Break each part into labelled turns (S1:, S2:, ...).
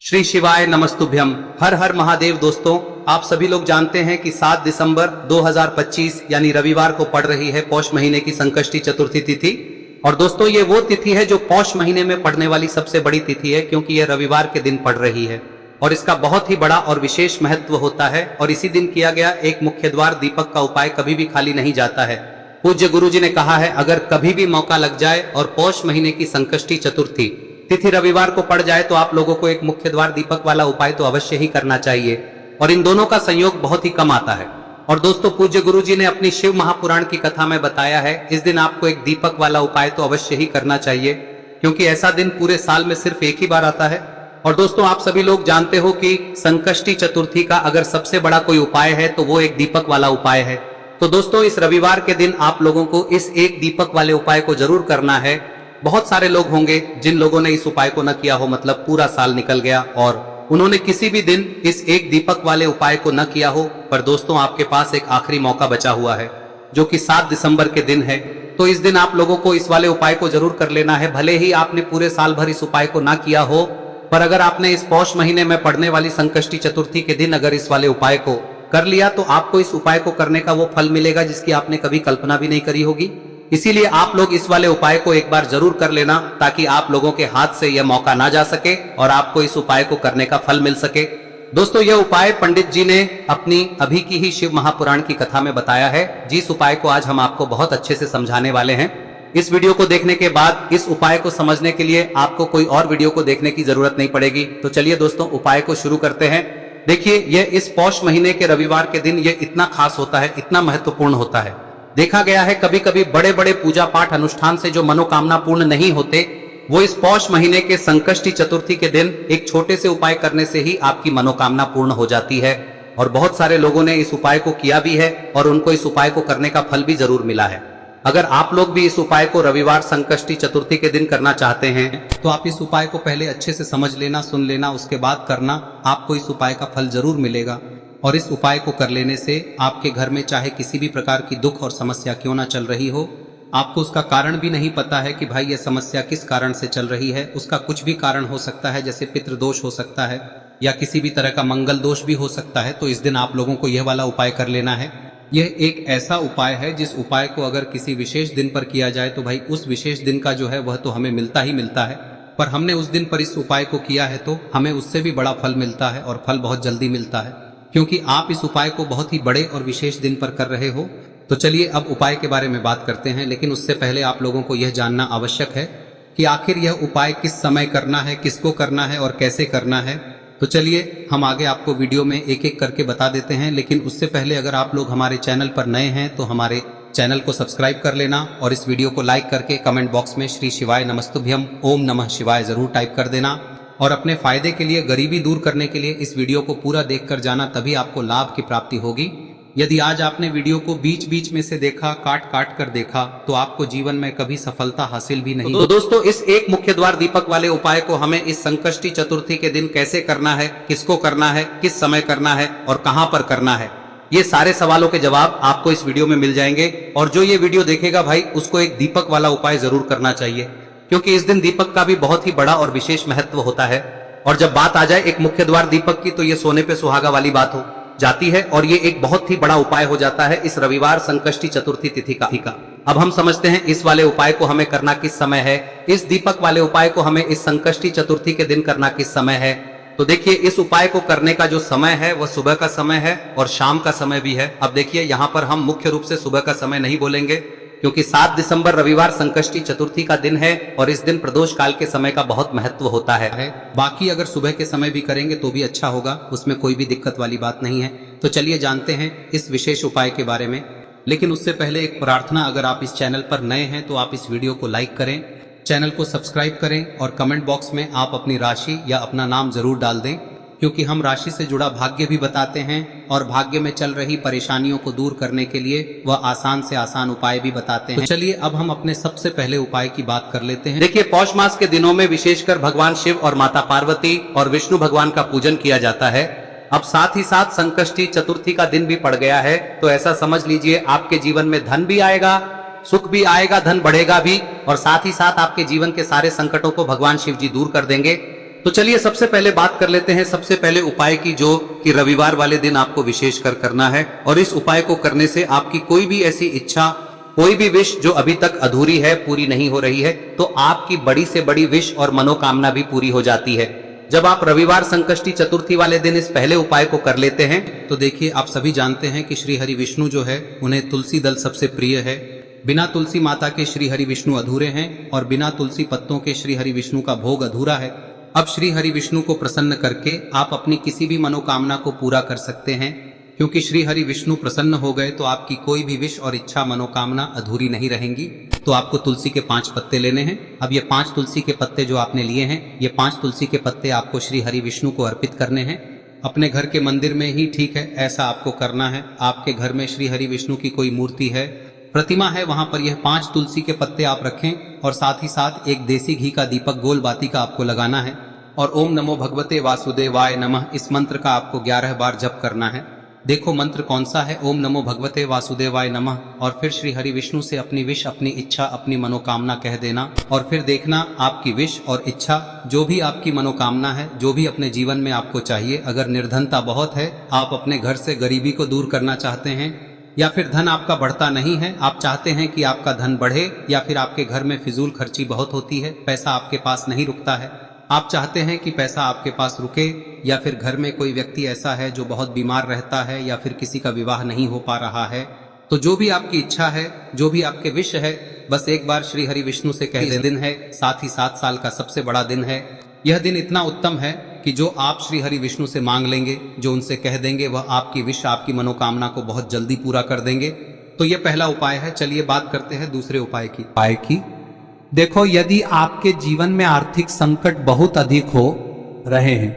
S1: श्री शिवाय नमस्तुभ्यम। हर हर महादेव। दोस्तों, आप सभी लोग जानते हैं कि 7 दिसंबर 2025 यानी रविवार को पड़ रही है पौष महीने की संकष्टी चतुर्थी तिथि। और दोस्तों, ये वो तिथि है जो पौष महीने में पड़ने वाली सबसे बड़ी तिथि है, क्योंकि यह रविवार के दिन पड़ रही है और इसका बहुत ही बड़ा और विशेष महत्व होता है। और इसी दिन किया गया एक मुख्य द्वार दीपक का उपाय कभी भी खाली नहीं जाता है। पूज्य गुरु जी ने कहा है, अगर कभी भी मौका लग जाए और पौष महीने की संकष्टी चतुर्थी तिथि रविवार को पड़ जाए तो आप लोगों को एक मुख्य द्वार दीपक वाला उपाय तो अवश्य ही करना चाहिए। और इन दोनों का संयोग बहुत ही कम आता है। और दोस्तों, पूज्य गुरु जी ने अपनी शिव महापुराण की कथा में बताया है, इस दिन आपको एक दीपक वाला उपाय तो अवश्य ही करना चाहिए, क्योंकि ऐसा दिन पूरे साल में सिर्फ एक ही बार आता है। और दोस्तों, आप सभी लोग जानते हो कि संकष्टी चतुर्थी का अगर सबसे बड़ा कोई उपाय है तो वो एक दीपक वाला उपाय है। तो दोस्तों, इस रविवार के दिन आप लोगों को इस एक दीपक वाले उपाय को जरूर करना है। बहुत सारे लोग होंगे जिन लोगों ने इस उपाय को न किया हो, मतलब पूरा साल निकल गया और उन्होंने किसी भी दिन इस एक दीपक वाले उपाय को न किया हो। पर दोस्तों, आपके पास एक आखिरी मौका बचा हुआ है, जो कि 7 दिसंबर के दिन है। तो इस दिन आप लोगों को इस वाले उपाय को जरूर कर लेना है। भले ही आपने पूरे साल भर इस उपाय को ना किया हो, पर अगर आपने इस पौष महीने में पड़ने वाली संकष्टी चतुर्थी के दिन अगर इस वाले उपाय को कर लिया तो आपको इस उपाय को करने का वो फल मिलेगा जिसकी आपने कभी कल्पना भी नहीं करी होगी। इसीलिए आप लोग इस वाले उपाय को एक बार जरूर कर लेना, ताकि आप लोगों के हाथ से यह मौका ना जा सके और आपको इस उपाय को करने का फल मिल सके। दोस्तों, यह उपाय पंडित जी ने अपनी अभी की ही शिव महापुराण की कथा में बताया है, जिस उपाय को आज हम आपको बहुत अच्छे से समझाने वाले हैं। इस वीडियो को देखने के बाद इस उपाय को समझने के लिए आपको कोई और वीडियो को देखने की जरूरत नहीं पड़ेगी। तो चलिए दोस्तों, उपाय को शुरू करते हैं। देखिए, यह इस पौष महीने के रविवार के दिन यह इतना खास होता है, इतना महत्वपूर्ण होता है। देखा गया है कभी कभी बड़े बड़े पूजा पाठ अनुष्ठान से जो मनोकामना पूर्ण नहीं होते, वो इस पौष महीने के संकष्टी चतुर्थी के दिन एक छोटे से उपाय करने से ही आपकी मनोकामना पूर्ण हो जाती है। और बहुत सारे लोगों ने इस उपाय को किया भी है और उनको इस उपाय को करने का फल भी जरूर मिला है। अगर आप लोग भी इस उपाय को रविवार संकष्टी चतुर्थी के दिन करना चाहते हैं तो आप इस उपाय को पहले अच्छे से समझ लेना, सुन लेना, उसके बाद करना। आपको इस उपाय का फल जरूर मिलेगा। और इस उपाय को कर लेने से आपके घर में चाहे किसी भी प्रकार की दुख और समस्या क्यों ना चल रही हो, आपको उसका कारण भी नहीं पता है कि भाई यह समस्या किस कारण से चल रही है, उसका कुछ भी कारण हो सकता है, जैसे पितृदोष हो सकता है या किसी भी तरह का मंगल दोष भी हो सकता है। तो इस दिन आप लोगों को यह वाला उपाय कर लेना है। यह एक ऐसा उपाय है जिस उपाय को अगर किसी विशेष दिन पर किया जाए तो भाई उस विशेष दिन का जो है वह तो हमें मिलता ही मिलता है। पर हमने उस दिन पर इस उपाय को किया है तो हमें उससे भी बड़ा फल मिलता है, और फल बहुत जल्दी मिलता है, क्योंकि आप इस उपाय को बहुत ही बड़े और विशेष दिन पर कर रहे हो। तो चलिए अब उपाय के बारे में बात करते हैं, लेकिन उससे पहले आप लोगों को यह जानना आवश्यक है कि आखिर यह उपाय किस समय करना है, किसको करना है और कैसे करना है। तो चलिए हम आगे आपको वीडियो में एक एक करके बता देते हैं। लेकिन उससे पहले अगर आप लोग हमारे चैनल पर नए हैं तो हमारे चैनल को सब्सक्राइब कर लेना और इस वीडियो को लाइक करके कमेंट बॉक्स में श्री शिवाय नमस्तुभ्यम ओम नमः शिवाय जरूर टाइप कर देना। और अपने फायदे के लिए, गरीबी दूर करने के लिए इस वीडियो को पूरा देखकर जाना, तभी आपको लाभ की प्राप्ति होगी। यदि आज आपने वीडियो को बीच बीच में से देखा, काट काट कर देखा, तो आपको जीवन में कभी सफलता हासिल भी नहीं। तो दोस्तों, इस एक मुख्य द्वार दीपक वाले उपाय को हमें इस संकष्टी चतुर्थी के दिन कैसे करना है, किसको करना है, किस समय करना है और कहां पर करना है, ये सारे सवालों के जवाब आपको इस वीडियो में मिल जाएंगे। और जो ये वीडियो देखेगा भाई, उसको एक दीपक वाला उपाय जरूर करना चाहिए, क्योंकि इस दिन दीपक का भी बहुत ही बड़ा और विशेष महत्व होता है। और जब बात आ जाए एक मुख्य द्वार दीपक की, तो ये सोने पे सुहागा वाली बात हो जाती है और ये एक बहुत ही बड़ा उपाय हो जाता है इस रविवार संकष्टी चतुर्थी तिथि का। अब हम समझते हैं इस वाले उपाय को हमें करना किस समय है, इस दीपक वाले उपाय को हमें इस संकष्टी चतुर्थी के दिन करना किस समय है। तो देखिए, इस उपाय को करने का जो समय है वह सुबह का समय है और शाम का समय भी है। अब देखिए, यहाँ पर हम मुख्य रूप से सुबह का समय नहीं बोलेंगे, क्योंकि 7 दिसंबर रविवार संकष्टी चतुर्थी का दिन है और इस दिन प्रदोष काल के समय का बहुत महत्व होता है। बाकी अगर सुबह के समय भी करेंगे तो भी अच्छा होगा, उसमें कोई भी दिक्कत वाली बात नहीं है। तो चलिए जानते हैं इस विशेष उपाय के बारे में। लेकिन उससे पहले एक प्रार्थना, अगर आप इस चैनल पर नए हैं तो आप इस वीडियो को लाइक करें, चैनल को सब्सक्राइब करें और कमेंट बॉक्स में आप अपनी राशि या अपना नाम जरूर डाल दें, क्योंकि हम राशि से जुड़ा भाग्य भी बताते हैं और भाग्य में चल रही परेशानियों को दूर करने के लिए वह आसान से आसान उपाय भी बताते हैं। तो चलिए अब हम अपने सबसे पहले उपाय की बात कर लेते हैं। देखिए, पौष मास के दिनों में विशेषकर भगवान शिव और माता पार्वती और विष्णु भगवान का पूजन किया जाता है। अब साथ ही साथ संकष्टी चतुर्थी का दिन भी पड़ गया है, तो ऐसा समझ लीजिए आपके जीवन में धन भी आएगा, सुख भी आएगा, धन बढ़ेगा भी, और साथ ही साथ आपके जीवन के सारे संकटों को भगवान शिव जी दूर कर देंगे। तो चलिए सबसे पहले बात कर लेते हैं सबसे पहले उपाय की, जो कि रविवार वाले दिन आपको विशेषकर करना है। और इस उपाय को करने से आपकी कोई भी ऐसी इच्छा, कोई भी विश जो अभी तक अधूरी है, पूरी नहीं हो रही है, तो आपकी बड़ी से बड़ी विश और मनोकामना भी पूरी हो जाती है। जब आप रविवार संकष्टी चतुर्थी वाले दिन इस पहले उपाय को कर लेते हैं तो देखिए, आप सभी जानते हैं कि श्री हरि विष्णु जो है उन्हें तुलसी दल सबसे प्रिय है। बिना तुलसी माता के श्री हरि विष्णु अधूरे हैं और बिना तुलसी पत्तों के श्री हरि विष्णु का भोग अधूरा है। अब श्री हरि विष्णु को प्रसन्न करके आप अपनी किसी भी मनोकामना को पूरा कर सकते हैं, क्योंकि श्री हरि विष्णु प्रसन्न हो गए तो आपकी कोई भी विश और इच्छा मनोकामना अधूरी नहीं रहेंगी। तो आपको तुलसी के 5 पत्ते लेने हैं। अब ये 5 तुलसी के पत्ते जो आपने लिए हैं, ये 5 तुलसी के पत्ते आपको श्री हरि विष्णु को अर्पित करने हैं। अपने घर के मंदिर में ही ठीक है, ऐसा आपको करना है। आपके घर में श्री हरि विष्णु की कोई मूर्ति है, प्रतिमा है, वहां पर यह 5 तुलसी के पत्ते आप रखें और साथ ही साथ एक देसी घी का दीपक गोल बाती का आपको लगाना है और ओम नमो भगवते वासुदेवाय नमः इस मंत्र का आपको 11 बार जप करना है। देखो मंत्र कौन सा है, ओम नमो भगवते वासुदेवाय नमः, और फिर श्री हरि विष्णु से अपनी विश, अपनी इच्छा, अपनी मनोकामना कह देना और फिर देखना आपकी विश और इच्छा, जो भी आपकी मनोकामना है, जो भी अपने जीवन में आपको चाहिए। अगर निर्धनता बहुत है, आप अपने घर से गरीबी को दूर करना चाहते हैं, या फिर धन आपका बढ़ता नहीं है, आप चाहते हैं कि आपका धन बढ़े, या फिर आपके घर में फिजूल खर्ची बहुत होती है, पैसा आपके पास नहीं रुकता है, आप चाहते हैं कि पैसा आपके पास रुके, या फिर घर में कोई व्यक्ति ऐसा है जो बहुत बीमार रहता है, या फिर किसी का विवाह नहीं हो पा रहा है, तो जो भी आपकी इच्छा है, जो भी आपके विश है, बस एक बार श्री हरि विष्णु से कह दें। दिन है, साथ ही 7 साल का सबसे बड़ा दिन है। यह दिन इतना उत्तम है कि जो आप श्री हरि विष्णु से मांग लेंगे, जो उनसे कह देंगे, वह आपकी विश, आपकी मनोकामना को बहुत जल्दी पूरा कर देंगे। तो यह पहला उपाय है। चलिए बात करते हैं दूसरे उपाय की।
S2: देखो, यदि आपके जीवन में आर्थिक संकट बहुत अधिक हो रहे हैं,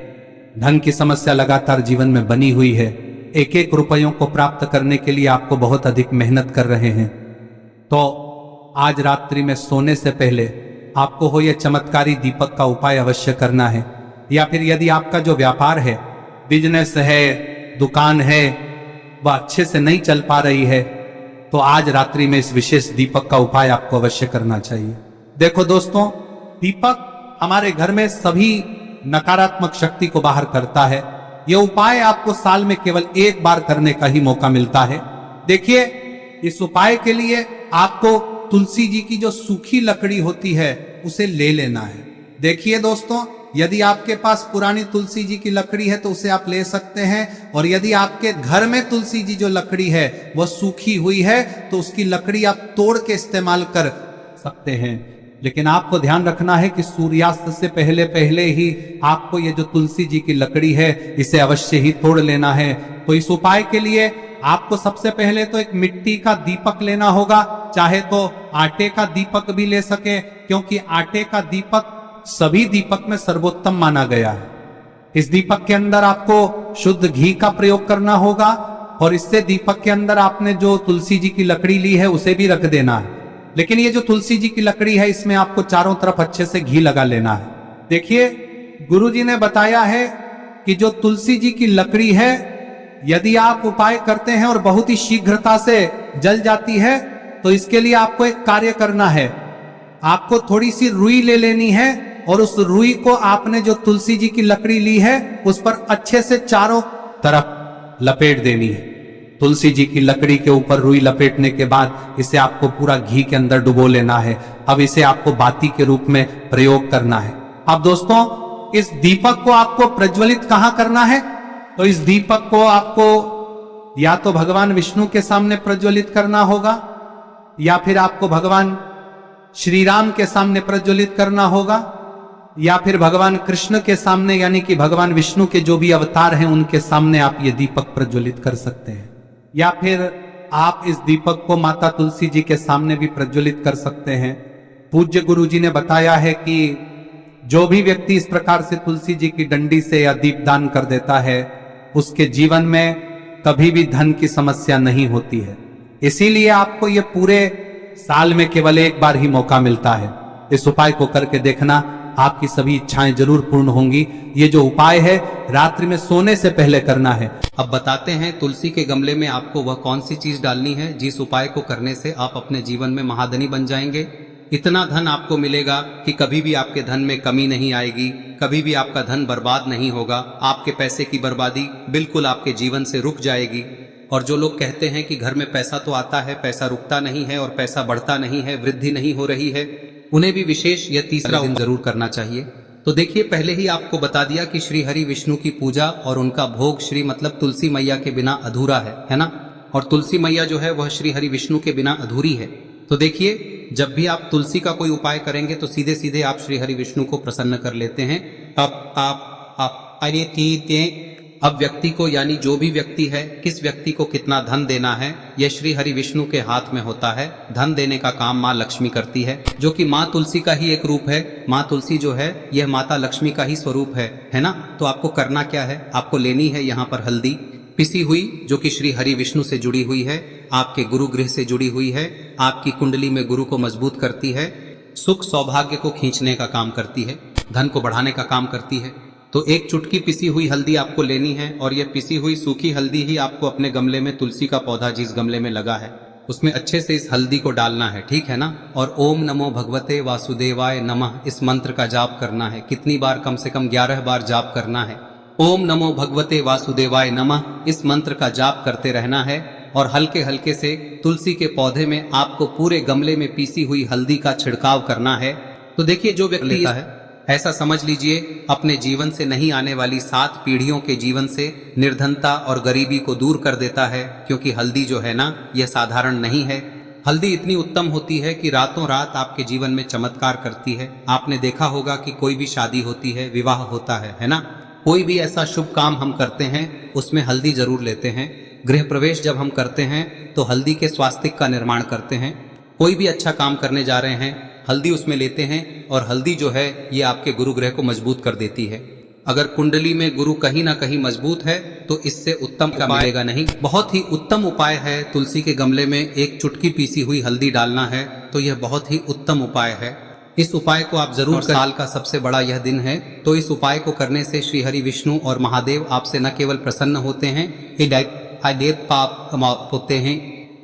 S2: धन की समस्या लगातार जीवन में बनी हुई है, एक एक रुपयों को प्राप्त करने के लिए आपको बहुत अधिक मेहनत कर रहे हैं, तो आज रात्रि में सोने से पहले आपको हो यह चमत्कारी दीपक का उपाय अवश्य करना है। या फिर यदि आपका जो व्यापार है, बिजनेस है, दुकान है, वह अच्छे से नहीं चल पा रही है, तो आज रात्रि में इस विशेष दीपक का उपाय आपको अवश्य करना चाहिए। देखो दोस्तों, दीपक हमारे घर में सभी नकारात्मक शक्ति को बाहर करता है। यह उपाय आपको साल में केवल एक बार करने का ही मौका मिलता है। देखिए, इस उपाय के लिए आपको तुलसी जी की जो सूखी लकड़ी होती है उसे ले लेना है। देखिए दोस्तों, यदि आपके पास पुरानी तुलसी जी की लकड़ी है तो उसे आप ले सकते हैं, और यदि आपके घर में तुलसी जी जो लकड़ी है वह सूखी हुई है तो उसकी लकड़ी आप तोड़ के इस्तेमाल कर सकते हैं। लेकिन आपको ध्यान रखना है कि सूर्यास्त से पहले पहले ही आपको ये जो तुलसी जी की लकड़ी है इसे अवश्य ही तोड़ लेना है। तो इस उपाय के लिए आपको सबसे पहले तो एक मिट्टी का दीपक लेना होगा, चाहे तो आटे का दीपक भी ले सके, क्योंकि आटे का दीपक सभी दीपक में सर्वोत्तम माना गया है। इस दीपक के अंदर आपको शुद्ध घी का प्रयोग करना होगा, और इससे दीपक के अंदर आपने जो तुलसी जी की लकड़ी ली है उसे भी रख देना है। लेकिन ये जो तुलसी जी की लकड़ी है, इसमें आपको चारों तरफ अच्छे से घी लगा लेना है। देखिए, गुरुजी ने बताया है कि जो तुलसी जी की लकड़ी है, यदि आप उपाय करते हैं और बहुत ही शीघ्रता से जल जाती है, तो इसके लिए आपको एक कार्य करना है। आपको थोड़ी सी रुई ले लेनी है और उस रुई को आपने जो तुलसी जी की लकड़ी ली है उस पर अच्छे से चारों तरफ लपेट देनी है। तुलसी जी की लकड़ी के ऊपर रुई लपेटने के बाद इसे आपको पूरा घी के अंदर डुबो लेना है। अब इसे आपको बाती के रूप में प्रयोग करना है। अब दोस्तों, इस दीपक को आपको प्रज्वलित कहां करना है? तो इस दीपक को आपको या तो भगवान विष्णु के सामने प्रज्वलित करना होगा, या फिर आपको भगवान श्री राम के सामने प्रज्वलित करना होगा, या फिर भगवान कृष्ण के सामने, यानी कि भगवान विष्णु के जो भी अवतार हैं उनके सामने आप ये दीपक प्रज्वलित कर सकते हैं। या फिर आप इस दीपक को माता तुलसी जी के सामने भी प्रज्वलित कर सकते हैं। पूज्य गुरु जी ने बताया है कि जो भी व्यक्ति इस प्रकार से तुलसी जी की डंडी से या दीपदान कर देता है, उसके जीवन में कभी भी धन की समस्या नहीं होती है। इसीलिए आपको ये पूरे साल में केवल एक बार ही मौका मिलता है। इस उपाय को करके देखना, आपकी सभी इच्छाएं जरूर पूर्ण होंगी। ये जो उपाय है रात्रि में सोने से पहले करना है।
S1: अब बताते हैं तुलसी के गमले में आपको वह कौन सी चीज डालनी है जिस उपाय को करने से आप अपने जीवन में महाधनी बन जाएंगे। इतना धन आपको मिलेगा कि कभी भी आपके धन में कमी नहीं आएगी, कभी भी आपका धन बर्बाद नहीं होगा। आपके पैसे की बर्बादी बिल्कुल आपके जीवन से रुक जाएगी। और जो लोग कहते हैं कि घर में पैसा तो आता है, पैसा रुकता नहीं है और पैसा बढ़ता नहीं है, वृद्धि नहीं हो रही है, उन्हें भी विशेष यह तीसरा दिन जरूर करना चाहिए। तो देखिए, पहले ही आपको बता दिया कि श्री हरि विष्णु की पूजा और उनका भोग श्री मतलब तुलसी मैया के बिना अधूरा है ना। और तुलसी मैया जो है वह श्री हरि विष्णु के बिना अधूरी है। तो देखिए, जब भी आप तुलसी का कोई उपाय करेंगे तो सीधे सीधे आप श्री हरि विष्णु को प्रसन्न कर लेते हैं। अब व्यक्ति को, यानी जो भी व्यक्ति है, किस व्यक्ति को कितना धन देना है, यह श्री हरि विष्णु के हाथ में होता है। धन देने का काम माँ लक्ष्मी करती है, जो कि माँ तुलसी का ही एक रूप है। माँ तुलसी जो है यह माता लक्ष्मी का ही स्वरूप है ना। तो आपको करना क्या है, आपको लेनी है यहाँ पर हल्दी पिसी हुई, जो कि श्री हरि विष्णु से जुड़ी हुई है, आपके गुरु गृह से जुड़ी हुई है, आपकी कुंडली में गुरु को मजबूत करती है, सुख सौभाग्य को खींचने का काम करती है, धन को बढ़ाने का काम करती है। तो एक चुटकी पिसी हुई हल्दी आपको लेनी है और यह पिसी हुई सूखी हल्दी ही आपको अपने गमले में, तुलसी का पौधा जिस गमले में लगा है उसमें अच्छे से इस हल्दी को डालना है, ठीक है ना। और ओम नमो भगवते वासुदेवाय नमः इस मंत्र का जाप करना है। कितनी बार? कम से कम 11 बार जाप करना है। ओम नमो भगवते वासुदेवाय नमः इस मंत्र का जाप करते रहना है और हल्के हल्के से तुलसी के पौधे में आपको पूरे गमले में पीसी हुई हल्दी का छिड़काव करना है। तो देखिए, जो व्यक्ति लेता है, ऐसा समझ लीजिए अपने जीवन से नहीं आने वाली 7 पीढ़ियों के जीवन से निर्धनता और गरीबी को दूर कर देता है। क्योंकि हल्दी जो है ना, यह साधारण नहीं है। हल्दी इतनी उत्तम होती है कि रातों रात आपके जीवन में चमत्कार करती है। आपने देखा होगा कि कोई भी शादी होती है, विवाह होता है ना, कोई भी ऐसा शुभ काम हम करते हैं उसमें हल्दी जरूर लेते हैं। गृह प्रवेश जब हम करते हैं तो हल्दी के स्वास्तिक का निर्माण करते हैं। कोई भी अच्छा काम करने जा रहे हैं, हल्दी उसमें लेते हैं और हल्दी जो है ये आपके गुरु ग्रह को मजबूत कर देती है। अगर कुंडली में गुरु कहीं ना कहीं मजबूत है तो इससे उत्तम का मिलेगा नहीं। बहुत ही उत्तम उपाय है, तुलसी के गमले में एक चुटकी पीसी हुई हल्दी डालना है, तो यह बहुत ही उत्तम उपाय है। इस उपाय को आप जरूर करें। साल का सबसे बड़ा यह दिन है, तो इस उपाय को करने से श्री हरि विष्णु और महादेव आपसे न केवल प्रसन्न होते हैं, पाप होते हैं,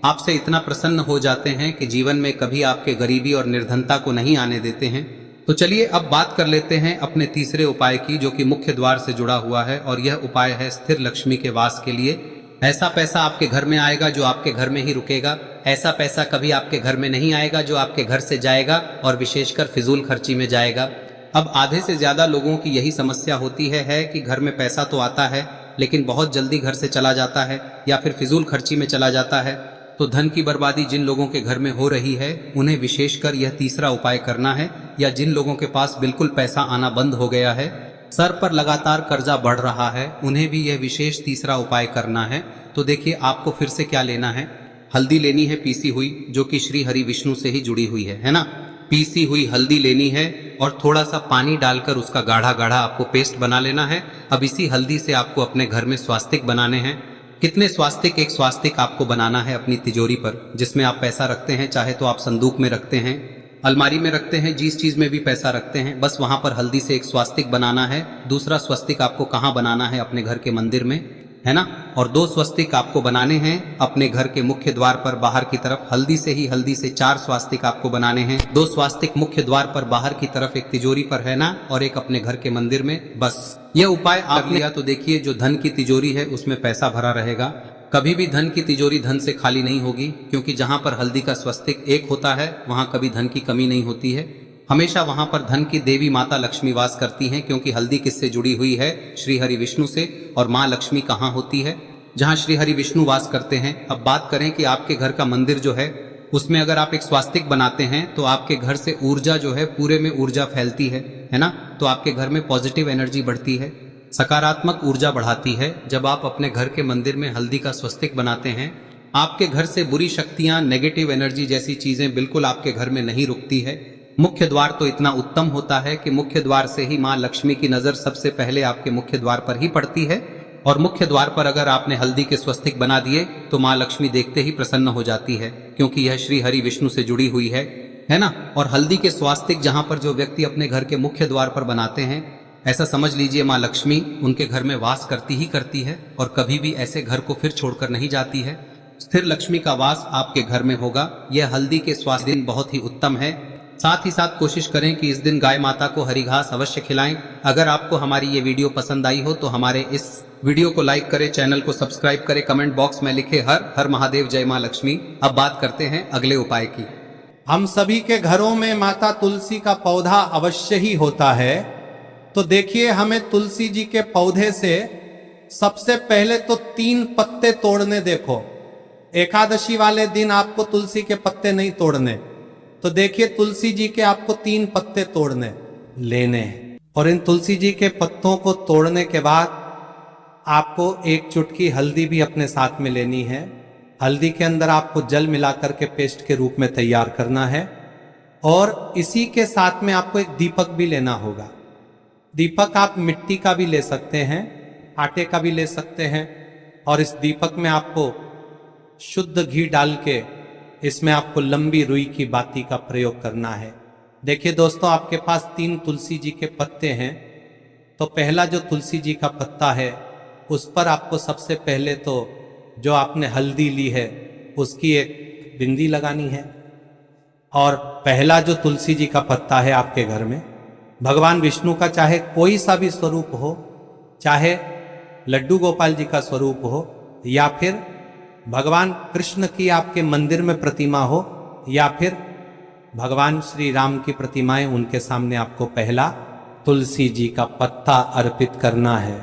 S1: आपसे इतना प्रसन्न हो जाते हैं कि जीवन में कभी आपके गरीबी और निर्धनता को नहीं आने देते हैं। तो चलिए अब बात कर लेते हैं अपने तीसरे उपाय की, जो कि मुख्य द्वार से जुड़ा हुआ है। और यह उपाय है स्थिर लक्ष्मी के वास के लिए। ऐसा पैसा आपके घर में आएगा जो आपके घर में ही रुकेगा। ऐसा पैसा कभी आपके घर में नहीं आएगा जो आपके घर से जाएगा और विशेषकर फिजूल खर्ची में जाएगा। अब आधे से ज्यादा लोगों की यही समस्या होती है कि घर में पैसा तो आता है लेकिन बहुत जल्दी घर से चला जाता है या फिर फिजूल खर्ची में चला जाता है। तो धन की बर्बादी जिन लोगों के घर में हो रही है उन्हें विशेषकर यह तीसरा उपाय करना है। या जिन लोगों के पास बिल्कुल पैसा आना बंद हो गया है, सर पर लगातार कर्जा बढ़ रहा है, उन्हें भी यह विशेष तीसरा उपाय करना है। तो देखिए, आपको फिर से क्या लेना है, हल्दी लेनी है पीसी हुई, जो कि श्री हरि विष्णु से ही जुड़ी हुई है ना। पीसी हुई हल्दी लेनी है और थोड़ा सा पानी डालकर उसका गाढ़ा गाढ़ा आपको पेस्ट बना लेना है। अब इसी हल्दी से आपको अपने घर में स्वास्तिक बनाने हैं। कितने स्वास्तिक? एक स्वास्तिक आपको बनाना है अपनी तिजोरी पर, जिसमें आप पैसा रखते हैं। चाहे तो आप संदूक में रखते हैं, अलमारी में रखते हैं, जिस चीज में भी पैसा रखते हैं, बस वहां पर हल्दी से एक स्वास्तिक बनाना है। दूसरा स्वस्तिक आपको कहाँ बनाना है? अपने घर के मंदिर में, है ना। और 2 स्वस्तिक आपको बनाने हैं अपने घर के मुख्य द्वार पर बाहर की तरफ। हल्दी से 4 स्वास्तिक आपको बनाने हैं। 2 स्वास्तिक मुख्य द्वार पर बाहर की तरफ, एक तिजोरी पर, है ना, और एक अपने घर के मंदिर में। बस यह उपाय आप लिया तो देखिए, जो धन की तिजोरी है उसमें पैसा भरा रहेगा। कभी भी धन की तिजोरी धन से खाली नहीं होगी, क्योंकि जहां पर हल्दी का स्वस्तिक एक होता है वहां कभी धन की कमी नहीं होती है। हमेशा वहां पर धन की देवी माता लक्ष्मी वास करती हैं, क्योंकि हल्दी किससे जुड़ी हुई है? श्री हरि विष्णु से। और माँ लक्ष्मी कहाँ होती है? जहाँ श्री हरि विष्णु वास करते हैं। अब बात करें कि आपके घर का मंदिर जो है उसमें अगर आप एक स्वास्तिक बनाते हैं तो आपके घर से ऊर्जा जो है, पूरे में ऊर्जा फैलती है ना। तो आपके घर में पॉजिटिव एनर्जी बढ़ती है, सकारात्मक ऊर्जा बढ़ाती है। जब आप अपने घर के मंदिर में हल्दी का स्वस्तिक बनाते हैं, आपके घर से बुरी शक्तियां, नेगेटिव एनर्जी जैसी चीजें बिल्कुल आपके घर में नहीं रुकती है। मुख्य द्वार तो इतना उत्तम होता है कि मुख्य द्वार से ही माँ लक्ष्मी की नजर सबसे पहले आपके मुख्य द्वार पर ही पड़ती है। और मुख्य द्वार पर अगर आपने हल्दी के स्वस्तिक बना दिए तो माँ लक्ष्मी देखते ही प्रसन्न हो जाती है, क्योंकि यह श्री हरि विष्णु से जुड़ी हुई है ना। और हल्दी के स्वास्तिक जहां पर जो व्यक्ति अपने घर के मुख्य द्वार पर बनाते हैं, ऐसा समझ लीजिए माँ लक्ष्मी उनके घर में वास करती ही करती है और कभी भी ऐसे घर को फिर छोड़कर नहीं जाती है। स्थिर लक्ष्मी का वास आपके घर में होगा। यह हल्दी के स्वास्थ्य दिन बहुत ही उत्तम है। साथ ही साथ कोशिश करें कि इस दिन गाय माता को हरी घास अवश्य खिलाएं। अगर आपको हमारी ये वीडियो पसंद आई हो तो हमारे इस वीडियो को लाइक करें, चैनल को सब्सक्राइब करें, कमेंट बॉक्स में लिखे हर हर महादेव, जय मां लक्ष्मी। अब बात करते हैं अगले उपाय की।
S2: हम सभी के घरों में माता तुलसी का पौधा अवश्य ही होता है। तो देखिए, हमें तुलसी जी के पौधे से सबसे पहले तो 3 पत्ते तोड़ने। देखो, एकादशी वाले दिन आपको तुलसी के पत्ते नहीं तोड़ने, तो देखिए तुलसी जी के आपको 3 पत्ते तोड़ने लेने हैं। और इन तुलसी जी के पत्तों को तोड़ने के बाद आपको 1 चुटकी हल्दी भी अपने साथ में लेनी है। हल्दी के अंदर आपको जल मिलाकर के पेस्ट के रूप में तैयार करना है। और इसी के साथ में आपको एक दीपक भी लेना होगा। दीपक आप मिट्टी का भी ले सकते हैं, आटे का भी ले सकते हैं। और इस दीपक में आपको शुद्ध घी डाल के इसमें आपको लंबी रुई की बाती का प्रयोग करना है। देखिए दोस्तों, आपके पास 3 तुलसी जी के पत्ते हैं। तो पहला जो तुलसी जी का पत्ता है उस पर आपको सबसे पहले तो जो आपने हल्दी ली है उसकी एक बिंदी लगानी है। और पहला जो तुलसी जी का पत्ता है आपके घर में, भगवान विष्णु का चाहे कोई सा भी स्वरूप हो, चाहे लड्डू गोपाल जी का स्वरूप हो, या फिर भगवान कृष्ण की आपके मंदिर में प्रतिमा हो, या फिर भगवान श्री राम की प्रतिमाएं, उनके सामने आपको पहला तुलसी जी का पत्ता अर्पित करना है।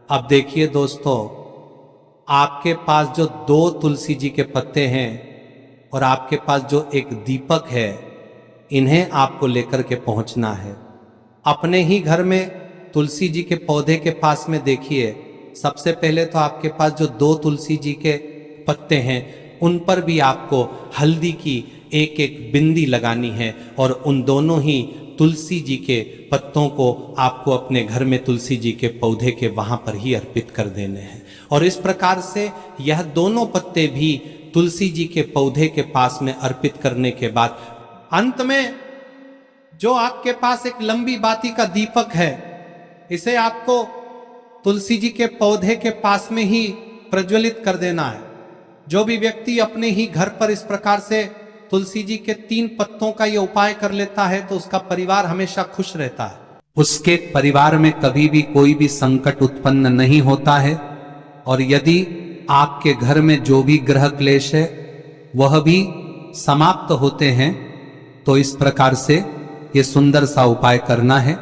S2: अब देखिए दोस्तों, आपके पास जो 2 तुलसी जी के पत्ते हैं और आपके पास जो एक दीपक है, इन्हें आपको लेकर के पहुंचना है। अपने ही घर में तुलसी जी के पौधे के पास में देखिए, सबसे पहले तो आपके पास जो 2 तुलसी जी के पत्ते हैं उन पर भी आपको हल्दी की एक एक बिंदी लगानी है। और उन दोनों ही तुलसी जी के पत्तों को आपको अपने घर में तुलसी जी के पौधे के वहां पर ही अर्पित कर देने हैं। और इस प्रकार से यह दोनों पत्ते भी तुलसी जी के पौधे के पास में अर्पित करने के बाद अंत में जो आपके पास एक लंबी बाती का दीपक है, इसे आपको तुलसी जी के पौधे के पास में ही प्रज्वलित कर देना है। जो भी व्यक्ति अपने ही घर पर इस प्रकार से तुलसी जी के 3 पत्तों का ये उपाय कर लेता है तो उसका परिवार हमेशा खुश रहता है। उसके परिवार में कभी भी कोई भी संकट उत्पन्न नहीं होता है। और यदि आपके घर में जो भी ग्रह क्लेश है वह भी समाप्त होते हैं। तो इस प्रकार से ये सुंदर सा उपाय करना है।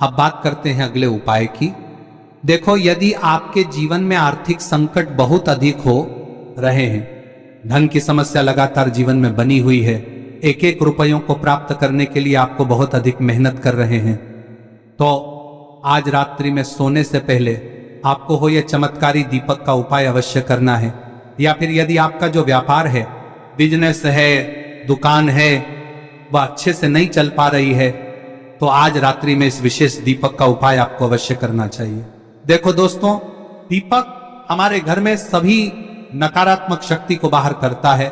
S2: अब बात करते हैं अगले उपाय की। देखो, यदि आपके जीवन में आर्थिक संकट बहुत अधिक हो रहे हैं, धन की समस्या लगातार जीवन में बनी हुई है, एक एक रुपयों को प्राप्त करने के लिए आपको बहुत अधिक मेहनत कर रहे हैं, तो आज रात्रि में सोने से पहले आपको हो यह चमत्कारी दीपक का उपाय अवश्य करना है। या फिर यदि आपका जो व्यापार है, बिजनेस है, दुकान है, वह अच्छे से नहीं चल पा रही है, तो आज रात्रि में इस विशेष दीपक का उपाय आपको अवश्य करना चाहिए। देखो दोस्तों, दीपक हमारे घर में सभी नकारात्मक शक्ति को बाहर करता है।